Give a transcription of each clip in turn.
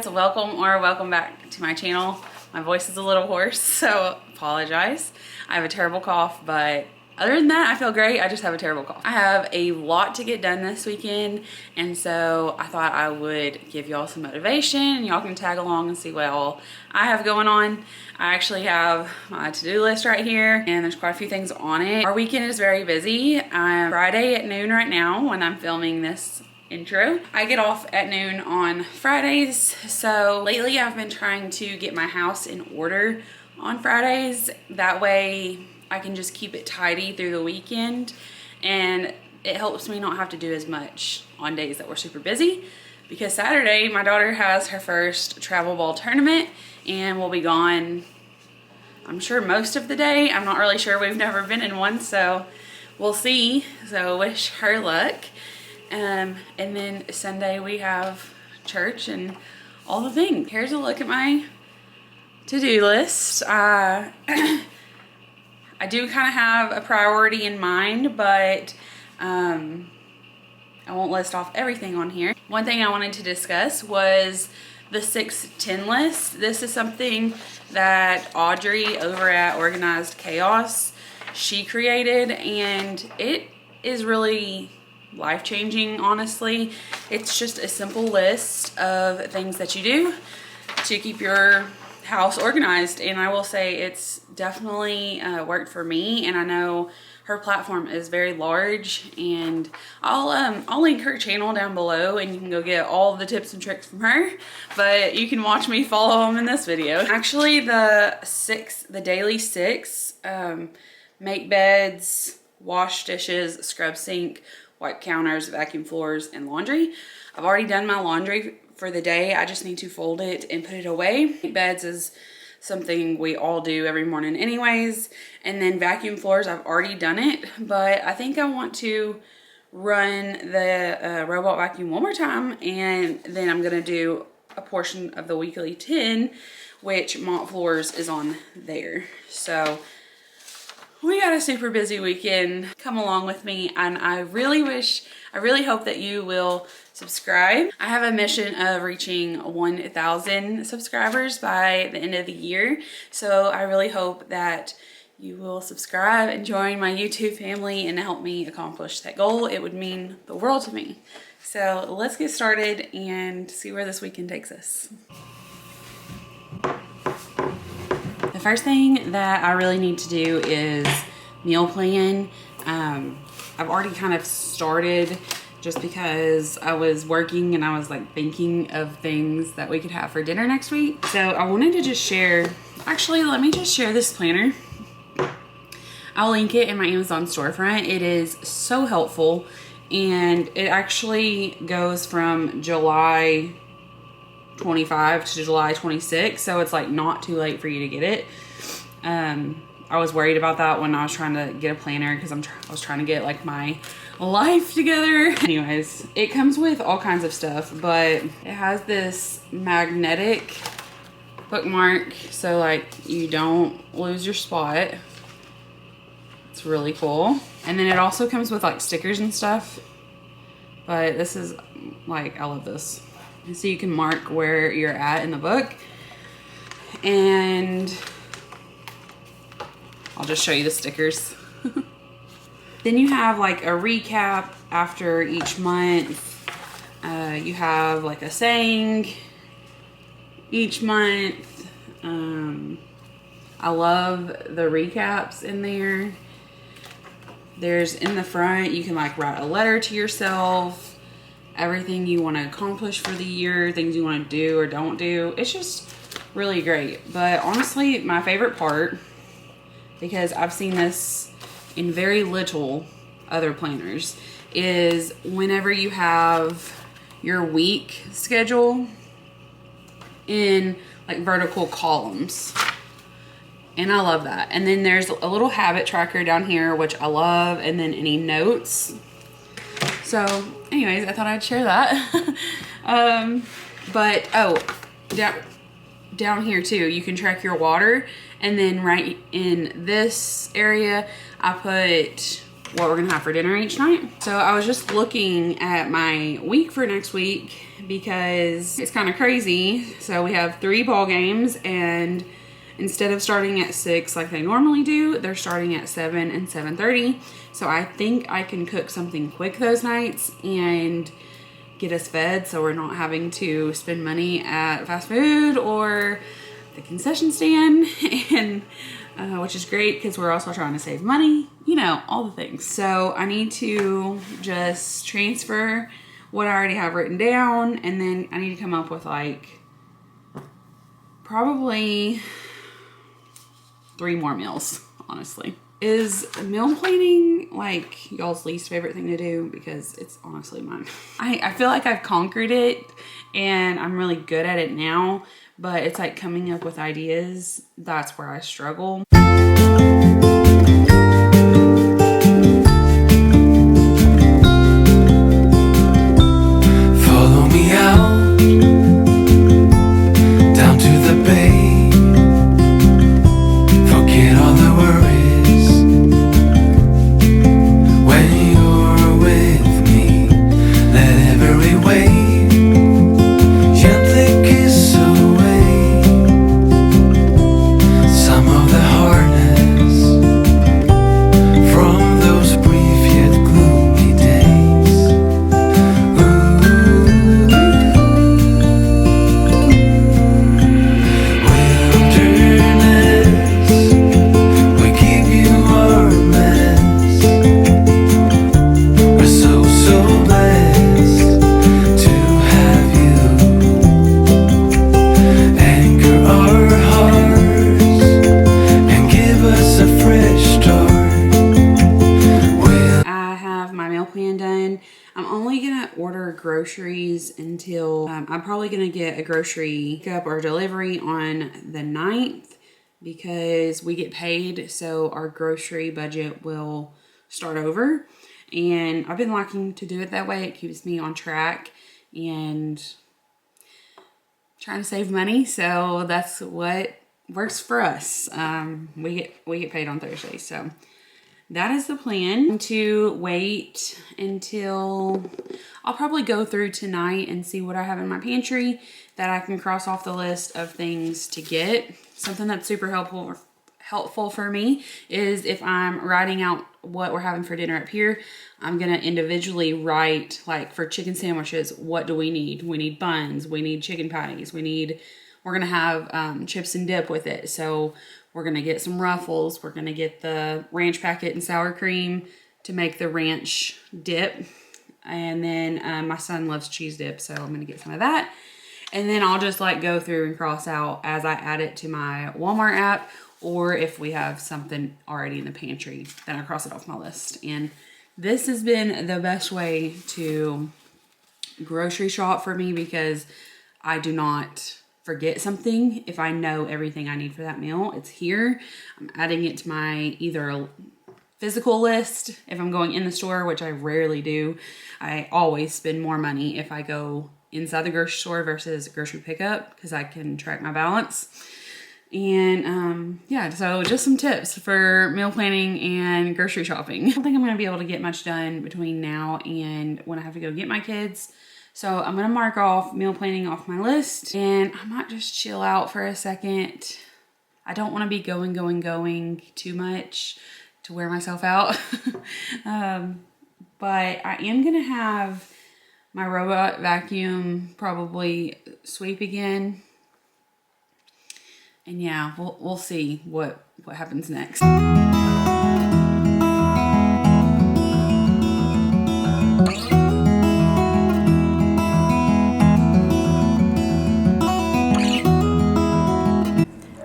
guys, welcome back to my channel. My voice is a little hoarse, so apologize. I have a terrible cough, but other than that, I feel great. I just have a terrible cough. I have a lot to get done this weekend, and so I thought I would give y'all some motivation and y'all can tag along and see what all I have going on. I actually have my to-do list right here, and there's quite a few things on it. Our weekend is very busy. I'm Friday at noon right now when I'm filming this intro. I get off at noon on Fridays, so lately I've been trying to get my house in order on Fridays. That way I can just keep it tidy through the weekend, and it helps me not have to do as much on days that we're super busy, because Saturday my daughter has her first travel ball tournament and we'll be gone, I'm sure, most of the day. I'm not really sure, we've never been in one, so we'll see. So wish her luck. And then Sunday we have church and all the things. Here's a look at my to-do list. I do kind of have a priority in mind, but I won't list off everything on here. One thing I wanted to discuss was the 6-10 list. This is something that Audrey over at Organized Chaos, she created, and it is really life-changing, honestly. It's just a simple list of things that you do to keep your house organized, and I will say it's definitely worked for me. And I know her platform is very large, and I'll link her channel down below and you can go get all the tips and tricks from her, but you can watch me follow them in this video. Actually, the daily 6, make beds, wash dishes, scrub sink, wipe counters, vacuum floors, and laundry. I've already done my laundry for the day. I just need to fold it and put it away. Beds is something we all do every morning anyways. And then vacuum floors, I've already done it, but I think I want to run the robot vacuum one more time, and then I'm gonna do a portion of the weekly 10, which mop floors is on there. So we got a super busy weekend. Come along with me, and I really hope that you will subscribe. I have a mission of reaching 1,000 subscribers by the end of the year, so I really hope that you will subscribe and join my YouTube family and help me accomplish that goal. It would mean the world to me. So let's get started and see where this weekend takes us. The first thing that I really need to do is meal plan. I've already kind of started just because I was working and I was like thinking of things that we could have for dinner next week. So I wanted to just share, actually let me just share this planner. I'll link it in my Amazon storefront. It is so helpful, and it actually goes from July 25 to July 26, so it's like not too late for you to get it. I was worried about that when I was trying to get a planner, because I was trying to get like my life together. Anyways, it comes with all kinds of stuff, but it has this magnetic bookmark, so like you don't lose your spot. It's really cool. And then it also comes with like stickers and stuff, but this is like, I love this. So you can mark where you're at in the book, and I'll just show you the stickers. Then you have like a recap after each month. You have like a saying each month. I love the recaps in there. There's, in the front, you can like write a letter to yourself, everything you want to accomplish for the year, things you want to do or don't do. It's just really great. But honestly, my favorite part, because I've seen this in very little other planners, is whenever you have your week schedule in like vertical columns. And I love that. And then there's a little habit tracker down here, which I love, and then any notes. So anyways, I thought I'd share that. But oh, down here too, you can track your water, and then right in this area I put what we're gonna have for dinner each night. So I was just looking at my week for next week because it's kind of crazy. So we have 3 ball games, and instead of starting at 6 like they normally do, they're starting at 7 and 7:30. So I think I can cook something quick those nights and get us fed, so we're not having to spend money at fast food or the concession stand, and which is great because we're also trying to save money, you know, all the things. So I need to just transfer what I already have written down, and then I need to come up with like probably 3 more meals, honestly. Is meal planning like y'all's least favorite thing to do? Because it's honestly mine. I feel like I've conquered it and I'm really good at it now, but it's like coming up with ideas, that's where I struggle. Follow me out, down to the bay. Forget all the worries. When you're with me, let every wave gently kiss away some of the hardness from those brief yet gloomy days. Wilderness, we give you our mess. We're so blessed to have you anchor our hearts and give us a fresh start. I have my meal plan done. I'm only gonna order groceries until I'm probably gonna get a grocery pickup or delivery on the 9th because we get paid, so our grocery budget will start over. And I've been liking to do it that way. It keeps me on track and trying to save money, so that's what works for us. We get paid on Thursday, so that is the plan. To wait until I'll probably go through tonight and see what I have in my pantry that I can cross off the list of things to get. Something that's super helpful for me is if I'm writing out what we're having for dinner up here, I'm gonna individually write, like for chicken sandwiches, what do we need? We need buns, we need chicken patties, we're gonna have chips and dip with it. So we're gonna get some Ruffles, we're gonna get the ranch packet and sour cream to make the ranch dip. And then my son loves cheese dip, so I'm gonna get some of that. And then I'll just like go through and cross out as I add it to my Walmart app, or if we have something already in the pantry, then I cross it off my list. And this has been the best way to grocery shop for me because I do not forget something. If I know everything I need for that meal, it's here. I'm adding it to my either physical list if I'm going in the store, which I rarely do. I always spend more money if I go inside the grocery store versus grocery pickup because I can track my balance. And yeah, so just some tips for meal planning and grocery shopping. I don't think I'm gonna be able to get much done between now and when I have to go get my kids. So I'm gonna mark off meal planning off my list, and I might just chill out for a second. I don't wanna be going too much to wear myself out. But I am gonna have my robot vacuum probably sweep again. And yeah, we'll see what happens next.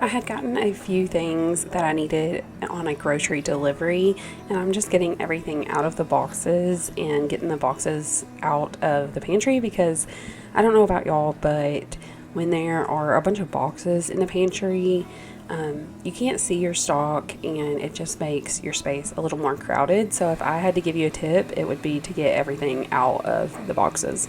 I had gotten a few things that I needed on a grocery delivery, and I'm just getting everything out of the boxes and getting the boxes out of the pantry because I don't know about y'all, but when there are a bunch of boxes in the pantry, you can't see your stock and it just makes your space a little more crowded. So if I had to give you a tip, it would be to get everything out of the boxes.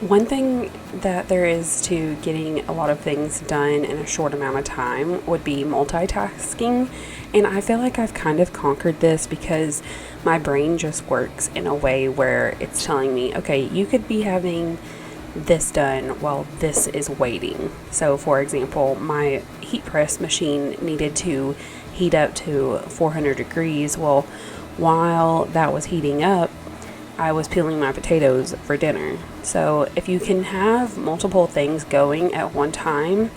One thing that there is to getting a lot of things done in a short amount of time would be multitasking. And I feel like I've kind of conquered this because my brain just works in a way where it's telling me, okay, you could be having this done while this is waiting. So for example, my heat press machine needed to heat up to 400 degrees. Well, while that was heating up, I was peeling my potatoes for dinner. So if you can have multiple things going at one time,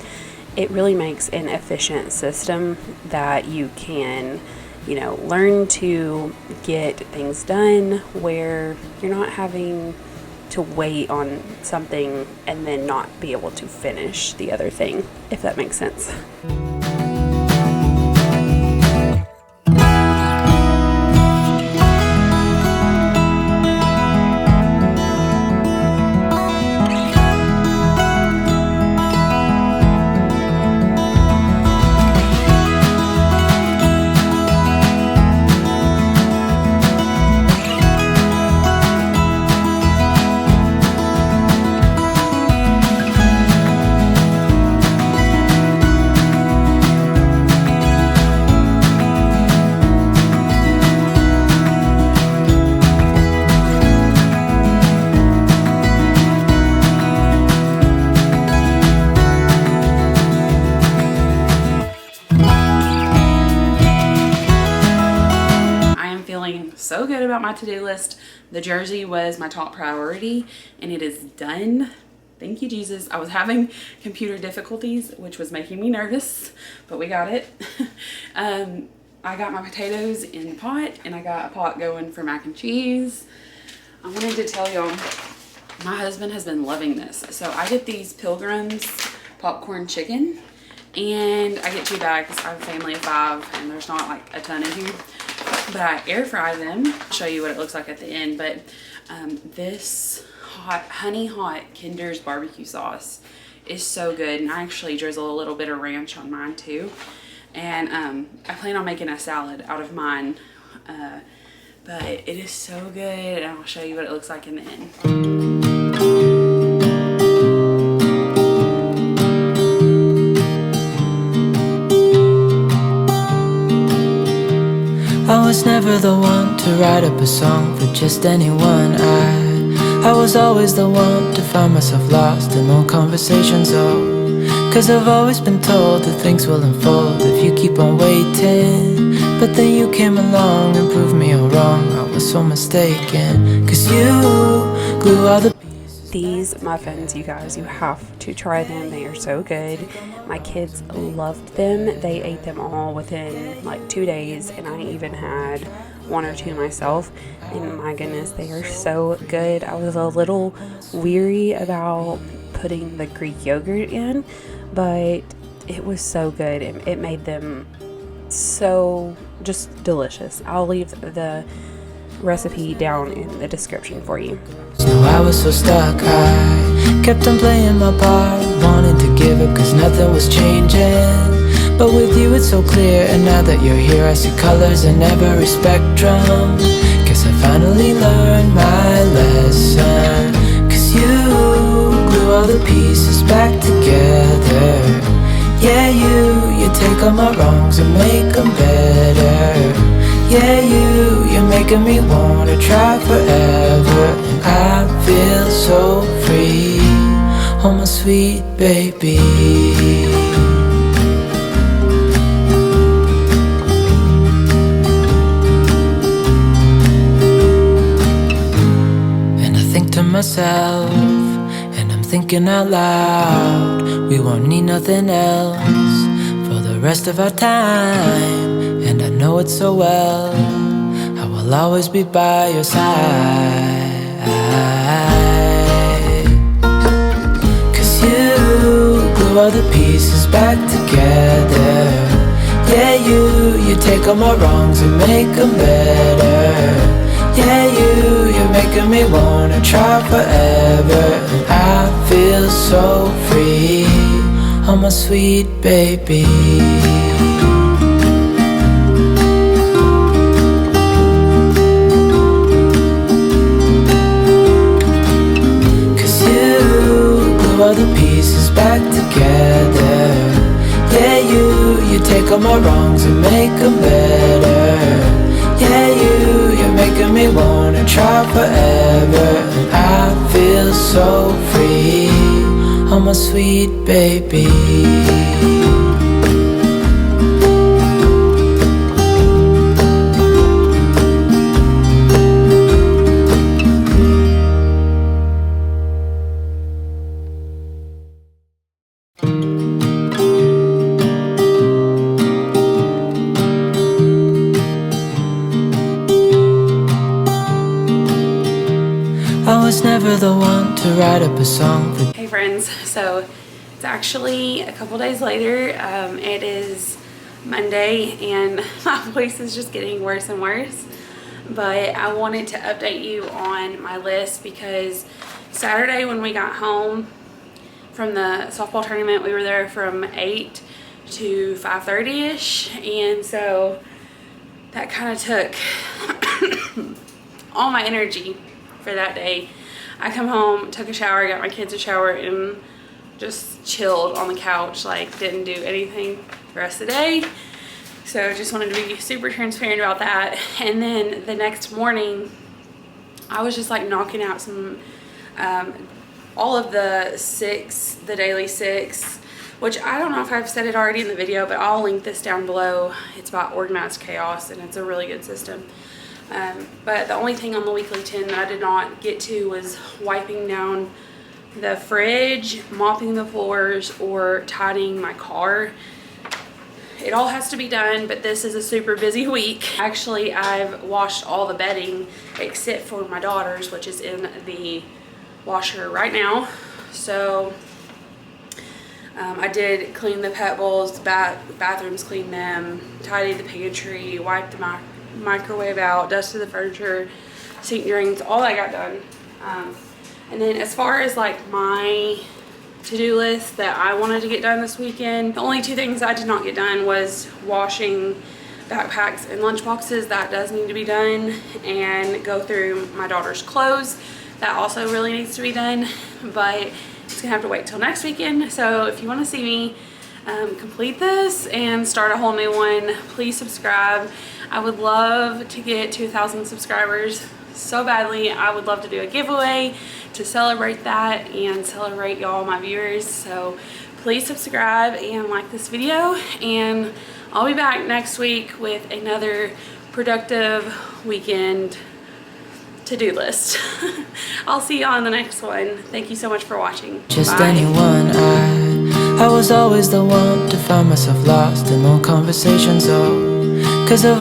it really makes an efficient system that you can, learn to get things done where you're not having to wait on something and then not be able to finish the other thing, if that makes sense. So good about my to-do list. The jersey was my top priority and it is done. Thank you, Jesus. I was having computer difficulties, which was making me nervous, but we got it. I got my potatoes in the pot and I got a pot going for mac and cheese. I wanted to tell y'all, my husband has been loving this. So I get these Pilgrims popcorn chicken and I get 2 bags. I have a family of 5 and there's not like a ton in here. But I air fry them. I'll show you what it looks like at the end. But this honey hot Kinder's barbecue sauce is so good. And I actually drizzle a little bit of ranch on mine too. And I plan on making a salad out of mine. But it is so good. And I'll show you what it looks like in the end. I was never the one to write up a song for just anyone. I was always the one to find myself lost in long conversations. Cause I've always been told that things will unfold if you keep on waiting. But then you came along and proved me all wrong. I was so mistaken. Cause you glue all the These muffins, you guys, you have to try them. They are so good. My kids loved them. They ate them all within like 2 days, and I even had 1 or 2 myself. And my goodness, they are so good. I was a little weary about putting the Greek yogurt in, but it was so good. It made them so just delicious. I'll leave the recipe down in the description for you. No, I was so stuck, I kept on playing my part, wanted to give up cause nothing was changing. But with you it's so clear, and now that you're here I see colors in every spectrum. Guess I finally learned my lesson. Cause you glue all the pieces back together. Yeah, you take all my wrongs and make them better. Yeah, you're making me wanna try forever. And I feel so free, oh my sweet baby. And I think to myself, and I'm thinking out loud, we won't need nothing else for the rest of our time. And I know it so well, I will always be by your side. Cause you glue all the pieces back together. Yeah, you take all my wrongs and make them better. Yeah, you're making me wanna try forever. And I feel so free, oh my sweet baby. Cause you all my wrongs and make them better. Yeah, you're making me wanna try forever. And I feel so free, oh my sweet baby. I was never the one to write up a song for. Hey friends, so it's actually a couple days later. It is Monday and my voice is just getting worse and worse. But I wanted to update you on my list because Saturday when we got home from the softball tournament, we were there from 8 to 5:30ish, and so that kind of took all my energy for that day. I come home, took a shower, got my kids a shower, and just chilled on the couch, like didn't do anything the rest of the day. So just wanted to be super transparent about that. And then the next morning, I was just like knocking out some, all of the daily six, which I don't know if I've said it already in the video, but I'll link this down below. It's about organized chaos and it's a really good system. But the only thing on the weekly 10 that I did not get to was wiping down the fridge, mopping the floors, or tidying my car. It all has to be done, but this is a super busy week. Actually, I've washed all the bedding except for my daughter's, which is in the washer right now. So I did clean the pet bowls, bathrooms, clean them, tidied the pantry, wiped the microwave out, dusted the furniture, sink drains, all that got done. And then as far as like my to-do list that I wanted to get done this weekend, the only two things I did not get done was washing backpacks and lunch boxes. That does need to be done, and go through my daughter's clothes. That also really needs to be done, but it's gonna have to wait till next weekend. So if you want to see me complete this and start a whole new one, please subscribe. I would love to get 2,000 subscribers so badly. I would love to do a giveaway to celebrate that and celebrate y'all, my viewers. So please subscribe and like this video, and I'll be back next week with another productive weekend to-do list. I'll see y'all in the next one. Thank you so much for watching. Just Bye. anyone, I was always the one to find myself lost in long conversations, oh, 'cause of